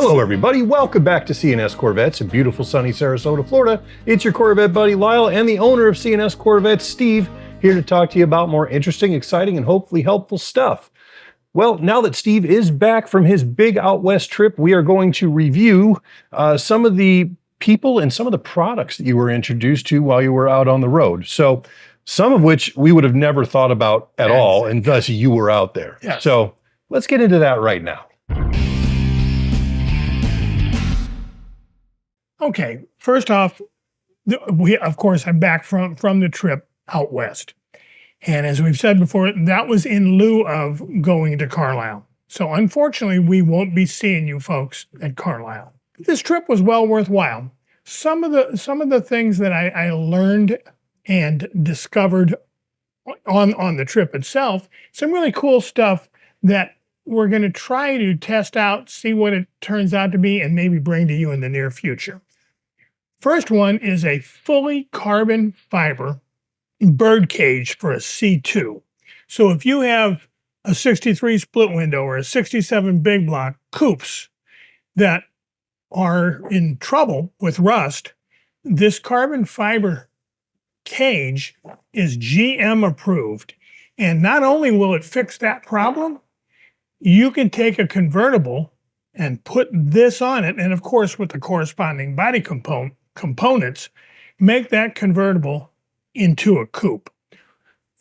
Hello everybody, welcome back to C&S Corvettes in beautiful sunny Sarasota, Florida. It's your Corvette buddy Lyle and the owner of C&S Corvettes, Steve, here to talk to you about more interesting, exciting, and hopefully helpful stuff. Well, now that Steve is back from his big out west trip, we are going to review some of the people and some of the products that you were introduced to while you were out on the road. So some of which we would have never thought about at all unless you were out there. Yes. So let's get into that right now. Okay, first off, of course, I'm back from the trip out west. And as we've said before, that was in lieu of going to Carlisle. So unfortunately, we won't be seeing you folks at Carlisle. This trip was well worthwhile. Some of the things that I learned and discovered on the trip itself, some really cool stuff that we're going to try to test out, see what it turns out to be, and maybe bring to you in the near future. First one is a fully carbon fiber bird cage for a C2. So if you have a 63 split window or a 67 big block coupes that are in trouble with rust, this carbon fiber cage is GM approved. And not only will it fix that problem, you can take a convertible and put this on it, and of course with the corresponding body components, make that convertible into a coupe.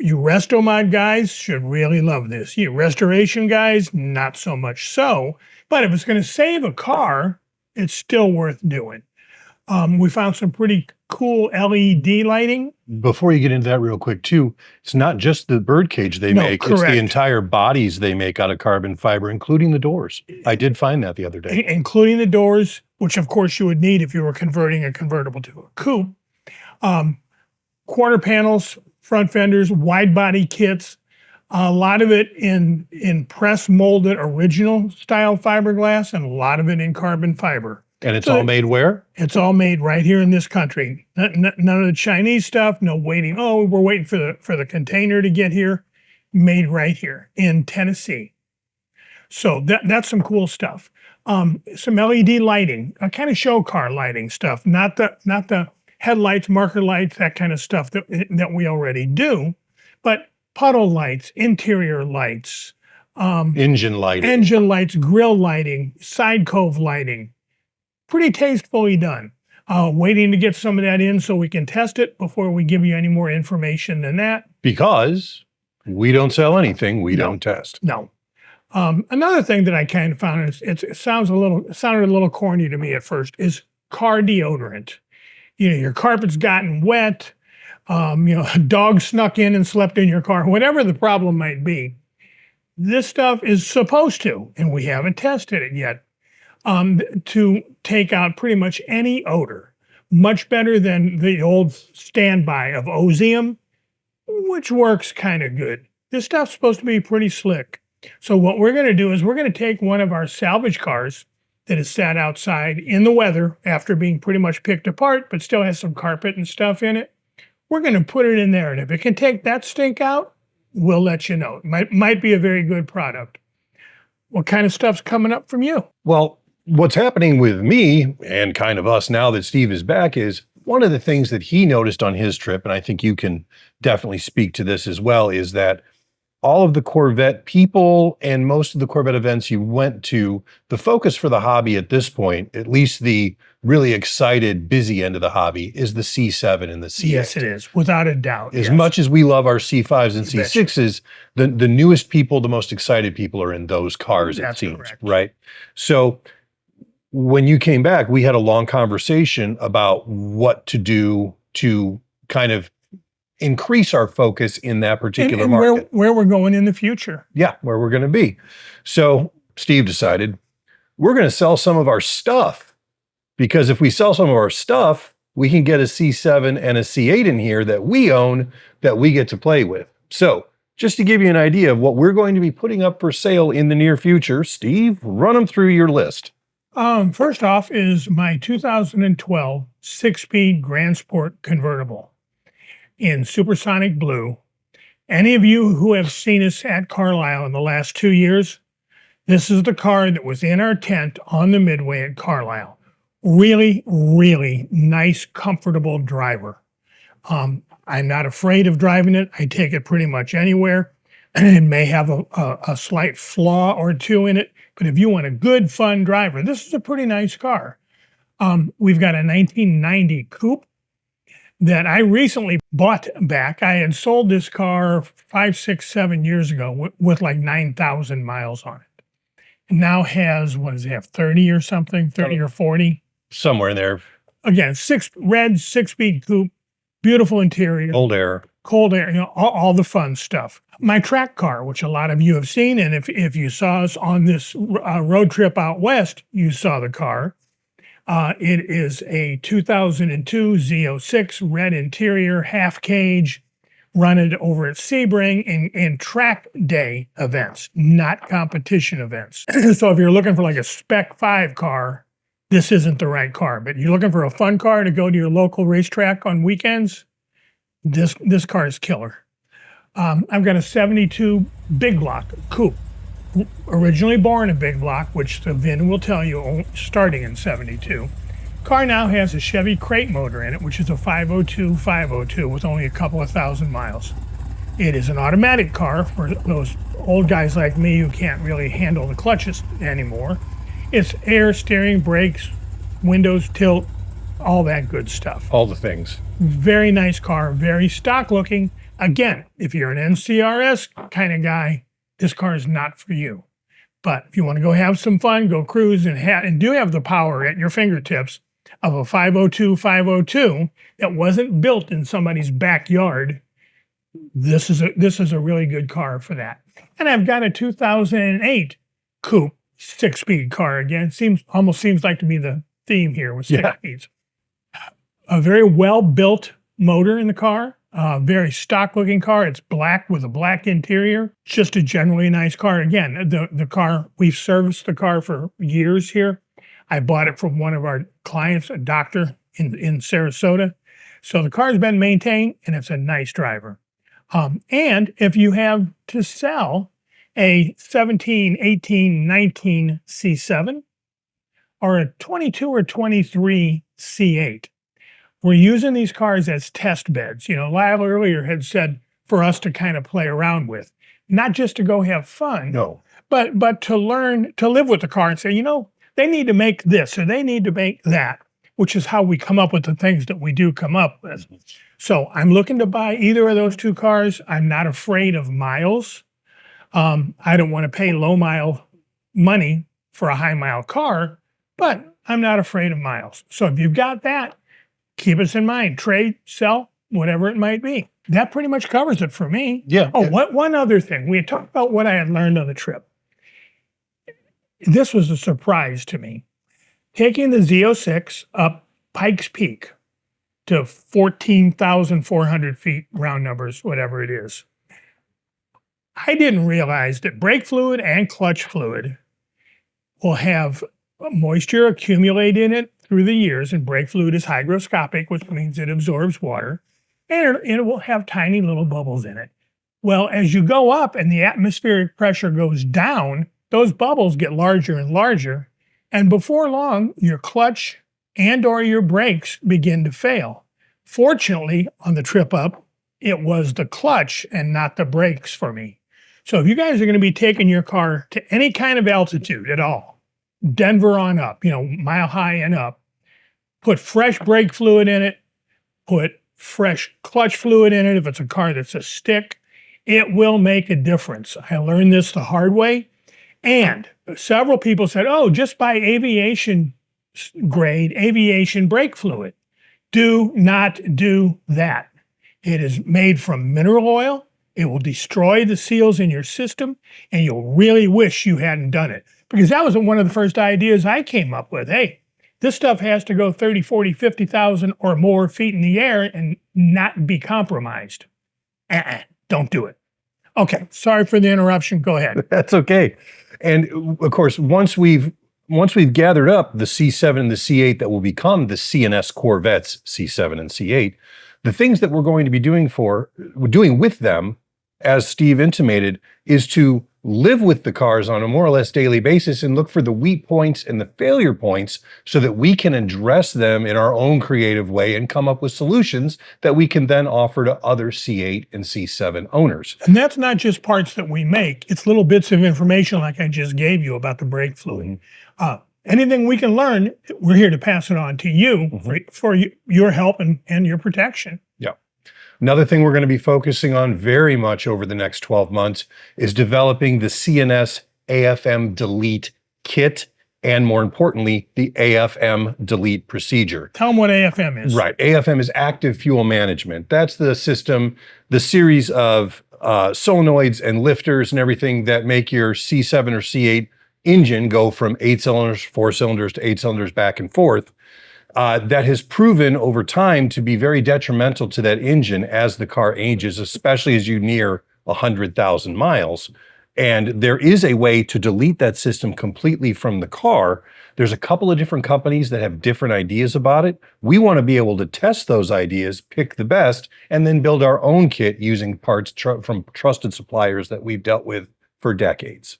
You resto mod guys should really love this. You restoration guys, not so much so. But if it's going to save a car, it's still worth doing. We found some pretty cool LED lighting. Before you get into that real quick too, it's not just the birdcage they make, correct. It's the entire bodies they make out of carbon fiber, including the doors. I did find that the other day. Including the doors, which of course you would need if you were converting a convertible to a coupe. Quarter panels, front fenders, wide body kits, a lot of it in press molded original style fiberglass and a lot of it in carbon fiber. And it's all made where? It's all made right here in this country. None of the Chinese stuff, no waiting. Oh, we're waiting for the container to get here. Made right here in Tennessee. So that's some cool stuff. Some LED lighting, kind of show car lighting stuff, not the headlights, marker lights, that kind of stuff that we already do, but puddle lights, interior lights, engine lights, grill lighting, side cove lighting. Pretty tastefully done. Waiting to get some of that in so we can test it before we give you any more information than that. Because we don't sell anything we don't test. No. Another thing that I kind of found, it sounded a little corny to me at first, is car deodorant. You know, your carpet's gotten wet, a dog snuck in and slept in your car, whatever the problem might be. This stuff is supposed to, and we haven't tested it yet, to take out pretty much any odor. Much better than the old standby of Ozium, which works kind of good. This stuff's supposed to be pretty slick. So what we're going to do is we're going to take one of our salvage cars that is sat outside in the weather after being pretty much picked apart, but still has some carpet and stuff in it. We're going to put it in there, and if it can take that stink out, we'll let you know. It might be a very good product. What kind of stuff's coming up from you? Well, what's happening with me and kind of us now that Steve is back is one of the things that he noticed on his trip, and I think you can definitely speak to this as well, is that all of the Corvette people and most of the Corvette events you went to, the focus for the hobby at this point, at least the really excited, busy end of the hobby, is the C7 and the C8. Yes, it is, without a doubt. As much as we love our C5s and C6s, the newest people, the most excited people are in those cars, it seems, correct. Right? So when you came back, we had a long conversation about what to do to kind of increase our focus in that particular market. Where we're going in the future. Yeah, where we're going to be. So Steve decided we're going to sell some of our stuff, because if we sell some of our stuff, we can get a C7 and a C8 in here that we own that we get to play with. So just to give you an idea of what we're going to be putting up for sale in the near future, Steve, run them through your list. First off is my 2012 six-speed Grand Sport convertible in supersonic blue. Any of you who have seen us at Carlisle in the last 2 years This is the car that was in our tent on the Midway at Carlisle. Really, really nice, comfortable driver. I'm not afraid of driving it. I take it pretty much anywhere. It may have a slight flaw or two in it, but if you want a good, fun driver, this is a pretty nice car. We've got a 1990 coupe that I recently bought back. I had sold this car 5, 6, 7 years ago with like 9,000 miles on it. It now has, what does it have, 30 or something, 30 or 40? Somewhere in there. Again, red 6-speed coupe, beautiful interior. Cold air, all the fun stuff. My track car, which a lot of you have seen, and if you saw us on this road trip out west, you saw the car. It is a 2002 Z06 red interior, half cage, running over at Sebring in track day events, not competition events. So if you're looking for like a Spec 5 car, this isn't the right car. But you're looking for a fun car to go to your local racetrack on weekends, this car is killer. I've got a 72 big block coupe, originally born a big block, which the VIN will tell you starting in 72. Car now has a Chevy crate motor in it, which is a 502 with only a couple of thousand miles. It is an automatic car for those old guys like me who can't really handle the clutches anymore. It's air, steering, brakes, windows, tilt, all that good stuff. All the things. Very nice car, very stock looking. Again, if you're an NCRS kind of guy, this car is not for you. But if you want to go have some fun, go cruise, and do have the power at your fingertips of a 502 that wasn't built in somebody's backyard, this is a really good car for that. And I've got a 2008 coupe 6-speed car again. Almost seems like to be the theme here with 6 speeds. A very well-built motor in the car. Very stock-looking car. It's black with a black interior. It's just a generally nice car. Again, the car, we've serviced the car for years here. I bought it from one of our clients, a doctor in Sarasota. So the car's been maintained, and it's a nice driver. And if you have to sell a 17, 18, 19 C7 or a 22 or 23 C8, we're using these cars as test beds. Lyle earlier had said for us to kind of play around with, not just to go have fun, no, but to learn to live with the car and say, they need to make this or they need to make that, which is how we come up with the things that we do come up with. So I'm looking to buy either of those two cars. I'm not afraid of miles. I don't want to pay low mile money for a high mile car, but I'm not afraid of miles. So if you've got that, keep us in mind. Trade, sell, whatever it might be. That pretty much covers it for me. Yeah. Oh, one other thing. We had talked about what I had learned on the trip. This was a surprise to me. Taking the Z06 up Pikes Peak to 14,400 feet, round numbers, whatever it is. I didn't realize that brake fluid and clutch fluid will have moisture accumulate in it through the years, and brake fluid is hygroscopic, which means it absorbs water, and it will have tiny little bubbles in it. Well, as you go up and the atmospheric pressure goes down, those bubbles get larger and larger, and before long, your clutch and or your brakes begin to fail. Fortunately, on the trip up, it was the clutch and not the brakes for me. So if you guys are going to be taking your car to any kind of altitude at all, Denver on up, mile high and up, put fresh brake fluid in it, put fresh clutch fluid in it if it's a car that's a stick. It will make a difference. I learned this the hard way. And several people said, oh, just buy aviation grade, aviation brake fluid. Do not do that. It is made from mineral oil. It will destroy the seals in your system, and you'll really wish you hadn't done it. Because that was one of the first ideas I came up with. Hey, this stuff has to go 30, 40, 50,000 or more feet in the air and not be compromised. Don't do it. Okay, sorry for the interruption. Go ahead. That's okay. And of course, once we've gathered up the C7 and the C8 that will become the C&S Corvettes C7 and C8, the things that we're going to be doing with them, as Steve intimated, is to live with the cars on a more or less daily basis and look for the weak points and the failure points so that we can address them in our own creative way and come up with solutions that we can then offer to other C8 and C7 owners. And that's not just parts that we make. It's little bits of information like I just gave you about the brake fluid. Anything we can learn, we're here to pass it on to you for your help and your protection. Yeah. Another thing we're going to be focusing on very much over the next 12 months is developing the C&S AFM Delete kit, and more importantly, the AFM Delete procedure. Tell them what AFM is. Right. AFM is active fuel management. That's the system, the series of solenoids and lifters and everything that make your C7 or C8 engine go from 8 cylinders, 4 cylinders to 8 cylinders back and forth. That has proven over time to be very detrimental to that engine as the car ages, especially as you near 100,000 miles. And there is a way to delete that system completely from the car. There's a couple of different companies that have different ideas about it. We want to be able to test those ideas, pick the best, and then build our own kit using parts from trusted suppliers that we've dealt with for decades.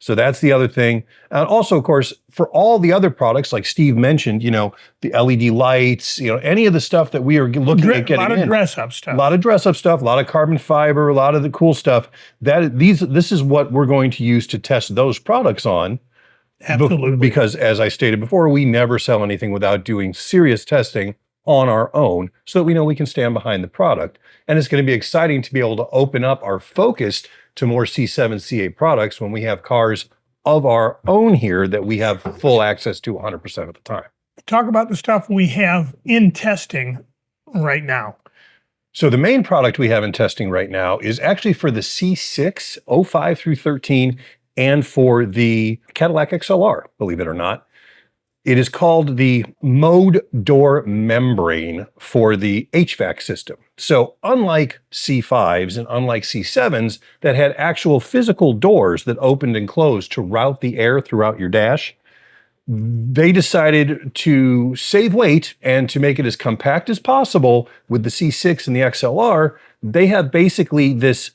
So that's the other thing. And also, of course, for all the other products, like Steve mentioned, you know, the LED lights, you know, any of the stuff that we are looking at getting in. A lot of dress-up stuff. A lot of dress-up stuff, a lot of carbon fiber, a lot of the cool stuff. This is what we're going to use to test those products on. Absolutely. Because as I stated before, we never sell anything without doing serious testing on our own so that we know we can stand behind the product. And it's going to be exciting to be able to open up our focus to more C7, C8 products when we have cars of our own here that we have full access to 100% of the time. Talk about the stuff we have in testing right now. So the main product we have in testing right now is actually for the C6, 05 through 13, and for the Cadillac XLR, believe it or not. It is called the mode door membrane for the HVAC system. So unlike C5s and unlike C7s that had actual physical doors that opened and closed to route the air throughout your dash, they decided to save weight and to make it as compact as possible with the C6 and the XLR. They have basically this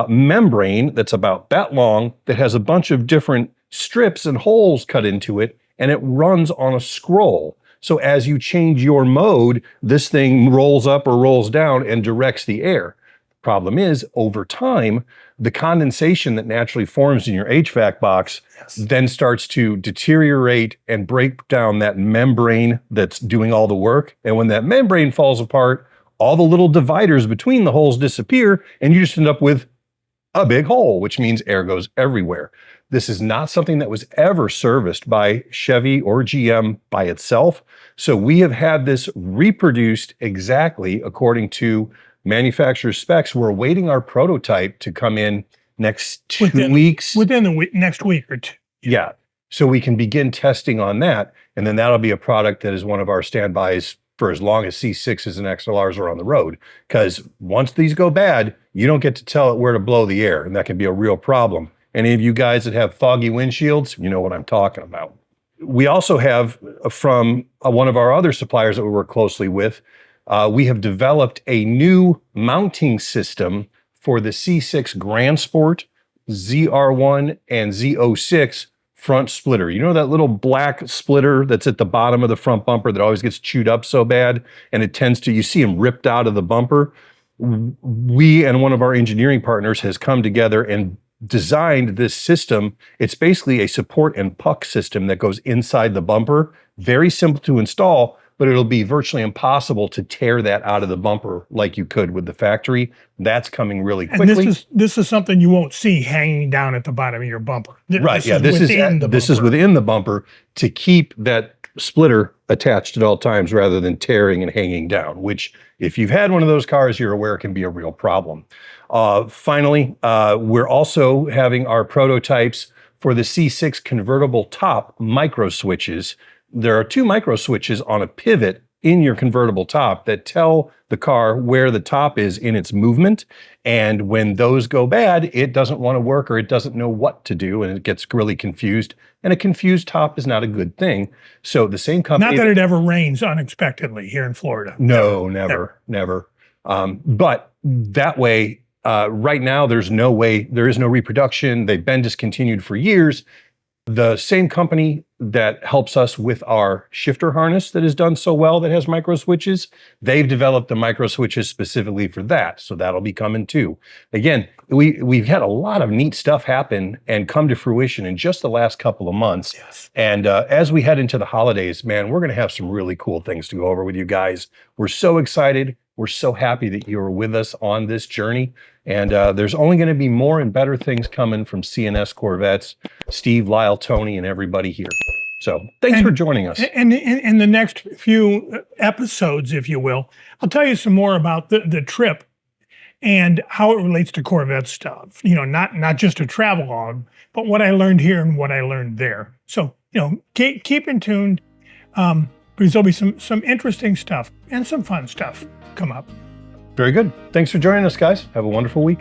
membrane that's about that long that has a bunch of different strips and holes cut into it, and it runs on a scroll. So as you change your mode, this thing rolls up or rolls down and directs the air. The problem is, over time, the condensation that naturally forms in your HVAC box then starts to deteriorate and break down that membrane that's doing all the work. And when that membrane falls apart, all the little dividers between the holes disappear, and you just end up with a big hole, which means air goes everywhere. This is not something that was ever serviced by Chevy or GM by itself. So we have had this reproduced exactly according to manufacturer specs. We're awaiting our prototype to come in next 2 weeks. Within the next week or two. Yeah. So we can begin testing on that. And then that'll be a product that is one of our standbys for as long as C6s and XLRs are on the road. Because once these go bad, you don't get to tell it where to blow the air. And that can be a real problem. Any of you guys that have foggy windshields, you know what I'm talking about. We also have from one of our other suppliers that we work closely with, we have developed a new mounting system for the C6 Grand Sport, ZR1, and Z06 front splitter. You know that little black splitter that's at the bottom of the front bumper that always gets chewed up so bad, and it tends to, you see them ripped out of the bumper? We and one of our engineering partners has come together and designed this system. It's basically a support and puck system that goes inside the bumper. Very simple to install, but it'll be virtually impossible to tear that out of the bumper like you could with the factory. That's coming really quickly. And this is something you won't see hanging down at the bottom of your bumper. Right, yeah, this is within the bumper to keep that splitter attached at all times rather than tearing and hanging down, which if you've had one of those cars, you're aware it can be a real problem. Finally, we're also having our prototypes for the C6 convertible top micro switches. There are 2 micro switches on a pivot in your convertible top that tell the car where the top is in its movement. And when those go bad, it doesn't want to work or it doesn't know what to do and it gets really confused. And a confused top is not a good thing. So the same company— Not that it ever rains unexpectedly here in Florida. No, never. But that way, Right now, there is no reproduction. They've been discontinued for years. The same company that helps us with our shifter harness that has done so well, that has micro switches, they've developed the micro switches specifically for that. So that'll be coming too. Again, we've had a lot of neat stuff happen and come to fruition in just the last couple of months. Yes. And as we head into the holidays, man, we're going to have some really cool things to go over with you guys. We're so excited. We're so happy that you're with us on this journey. And there's only going to be more and better things coming from C&S Corvettes, Steve, Lyle, Tony, and everybody here. So thanks for joining us. And in the next few episodes, if you will, I'll tell you some more about the trip and how it relates to Corvette stuff. You know, not just a travelogue, but what I learned here and what I learned there. So, you know, keep in tune, because there'll be some interesting stuff and some fun stuff come up. Very good. Thanks for joining us, guys. Have a wonderful week.